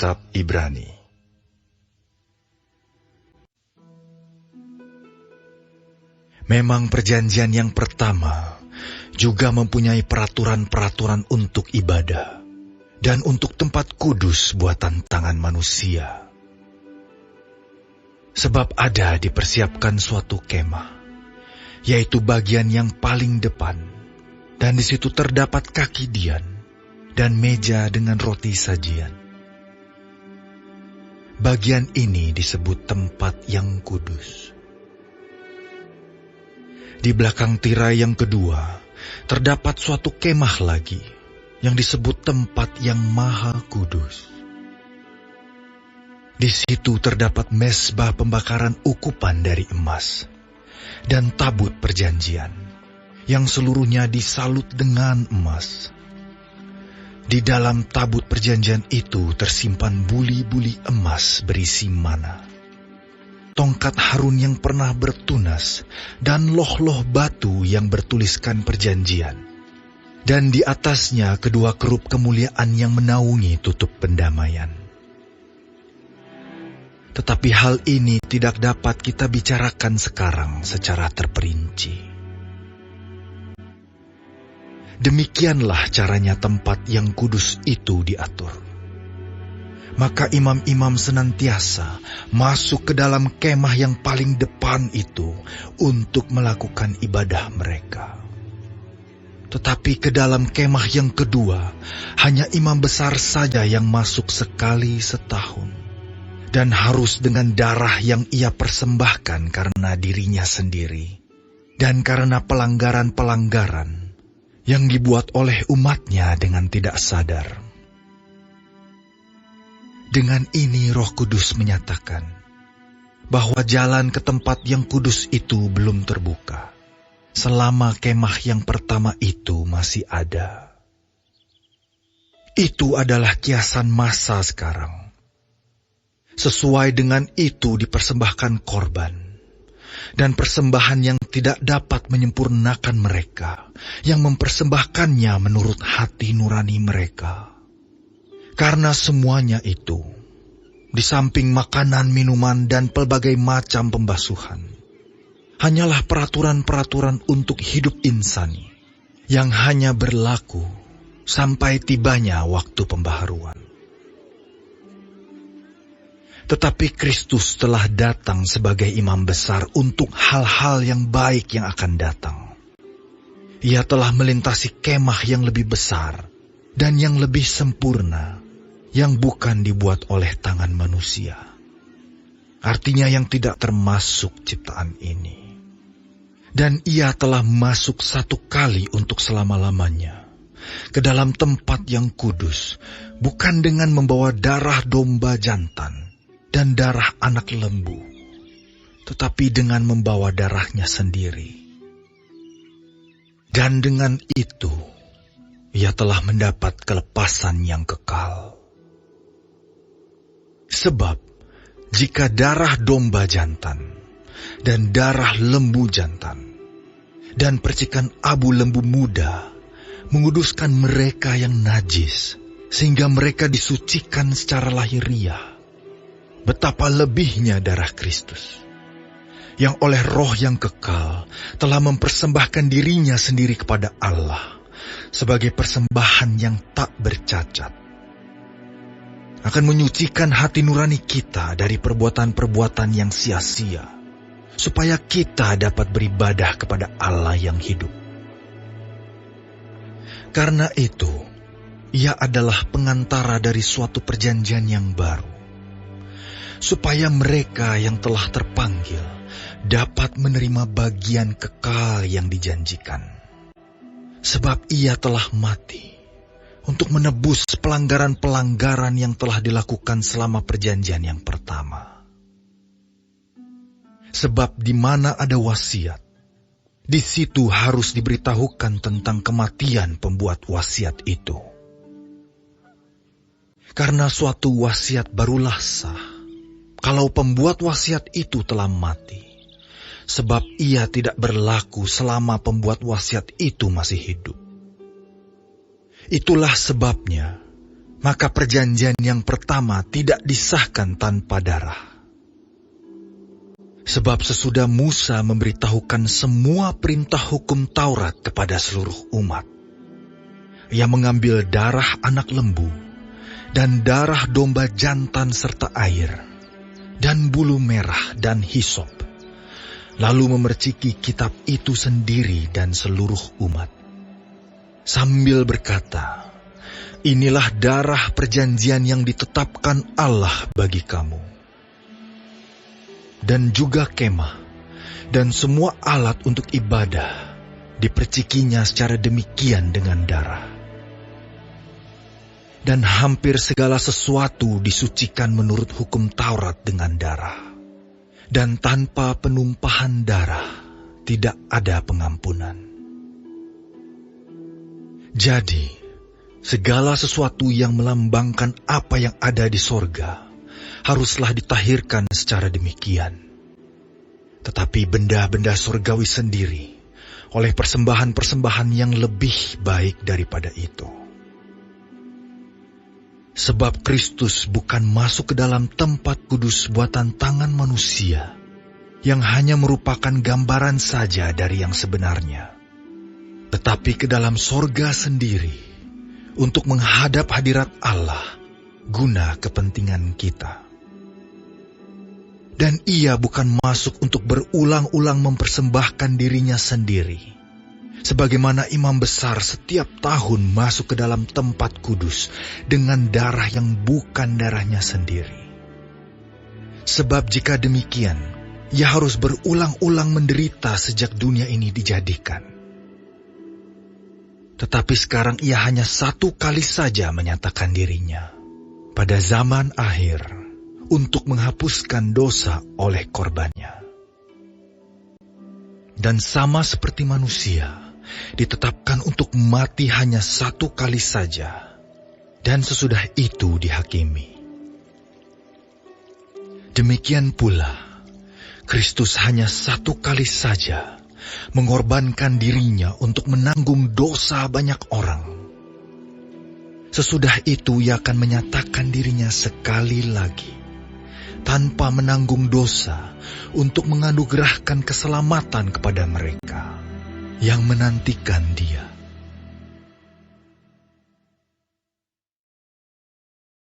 Kitab Ibrani. Memang perjanjian yang pertama juga mempunyai peraturan-peraturan untuk ibadah dan untuk tempat kudus buatan tangan manusia. Sebab ada dipersiapkan suatu kemah, yaitu bagian yang paling depan, dan di situ terdapat kaki dian dan meja dengan roti sajian. Bagian ini disebut tempat yang kudus. Di belakang tirai yang kedua, terdapat suatu kemah lagi, yang disebut tempat yang maha kudus. Di situ terdapat mezbah pembakaran ukupan dari emas, dan tabut perjanjian, yang seluruhnya disalut dengan emas. Di dalam tabut perjanjian itu tersimpan buli-buli emas berisi mana, tongkat Harun yang pernah bertunas, dan loh-loh batu yang bertuliskan perjanjian, dan di atasnya kedua kerup kemuliaan yang menaungi tutup pendamaian. Tetapi hal ini tidak dapat kita bicarakan sekarang secara terperinci. Demikianlah caranya tempat yang kudus itu diatur. Maka imam-imam senantiasa masuk ke dalam kemah yang paling depan itu untuk melakukan ibadah mereka. Tetapi ke dalam kemah yang kedua, hanya imam besar saja yang masuk sekali setahun. Dan harus dengan darah yang ia persembahkan karena dirinya sendiri, dan karena pelanggaran-pelanggaran yang dibuat oleh umatnya dengan tidak sadar. Dengan ini Roh Kudus menyatakan bahwa jalan ke tempat yang kudus itu belum terbuka, selama kemah yang pertama itu masih ada. Itu adalah kiasan masa sekarang. Sesuai dengan itu dipersembahkan korban, dan persembahan yang tidak dapat menyempurnakan mereka, yang mempersembahkannya menurut hati nurani mereka. Karena semuanya itu, di samping makanan, minuman, dan pelbagai macam pembasuhan, hanyalah peraturan-peraturan untuk hidup insani, yang hanya berlaku sampai tibanya waktu pembaharuan. Tetapi Kristus telah datang sebagai imam besar untuk hal-hal yang baik yang akan datang. Ia telah melintasi kemah yang lebih besar dan yang lebih sempurna, yang bukan dibuat oleh tangan manusia. Artinya yang tidak termasuk ciptaan ini. Dan ia telah masuk satu kali untuk selama-lamanya ke dalam tempat yang kudus, bukan dengan membawa darah domba jantan dan darah anak lembu, tetapi dengan membawa darahnya sendiri. Dan dengan itu, ia telah mendapat kelepasan yang kekal. Sebab, jika darah domba jantan, dan darah lembu jantan, dan percikan abu lembu muda, menguduskan mereka yang najis, sehingga mereka disucikan secara lahiriah, betapa lebihnya darah Kristus, yang oleh Roh yang kekal telah mempersembahkan dirinya sendiri kepada Allah sebagai persembahan yang tak bercacat, akan menyucikan hati nurani kita dari perbuatan-perbuatan yang sia-sia, supaya kita dapat beribadah kepada Allah yang hidup. Karena itu, ia adalah pengantara dari suatu perjanjian yang baru, supaya mereka yang telah terpanggil dapat menerima bagian kekal yang dijanjikan. Sebab ia telah mati untuk menebus pelanggaran-pelanggaran yang telah dilakukan selama perjanjian yang pertama. Sebab di mana ada wasiat, di situ harus diberitahukan tentang kematian pembuat wasiat itu. Karena suatu wasiat barulah sah kalau pembuat wasiat itu telah mati, sebab ia tidak berlaku selama pembuat wasiat itu masih hidup. Itulah sebabnya maka perjanjian yang pertama tidak disahkan tanpa darah. Sebab sesudah Musa memberitahukan semua perintah hukum Taurat kepada seluruh umat, ia mengambil darah anak lembu dan darah domba jantan serta air, dan bulu merah dan hisop, lalu memerciki kitab itu sendiri dan seluruh umat, sambil berkata, "Inilah darah perjanjian yang ditetapkan Allah bagi kamu." Dan juga kemah dan semua alat untuk ibadah dipercikinya secara demikian dengan darah. Dan hampir segala sesuatu disucikan menurut hukum Taurat dengan darah. Dan tanpa penumpahan darah tidak ada pengampunan. Jadi, segala sesuatu yang melambangkan apa yang ada di sorga haruslah ditahirkan secara demikian. Tetapi benda-benda surgawi sendiri oleh persembahan-persembahan yang lebih baik daripada itu. Sebab Kristus bukan masuk ke dalam tempat kudus buatan tangan manusia, yang hanya merupakan gambaran saja dari yang sebenarnya, tetapi ke dalam sorga sendiri, untuk menghadap hadirat Allah, guna kepentingan kita. Dan ia bukan masuk untuk berulang-ulang mempersembahkan dirinya sendiri, sebagaimana imam besar setiap tahun masuk ke dalam tempat kudus dengan darah yang bukan darahnya sendiri. Sebab jika demikian, ia harus berulang-ulang menderita sejak dunia ini dijadikan. Tetapi sekarang ia hanya satu kali saja menyatakan dirinya, pada zaman akhir, untuk menghapuskan dosa oleh korbannya. Dan sama seperti manusia, ditetapkan untuk mati hanya satu kali saja, dan sesudah itu dihakimi. Demikian pula, Kristus hanya satu kali saja mengorbankan dirinya untuk menanggung dosa banyak orang. Sesudah itu ia akan menyatakan dirinya sekali lagi, tanpa menanggung dosa, untuk menganugerahkan keselamatan kepada mereka yang menantikan Dia.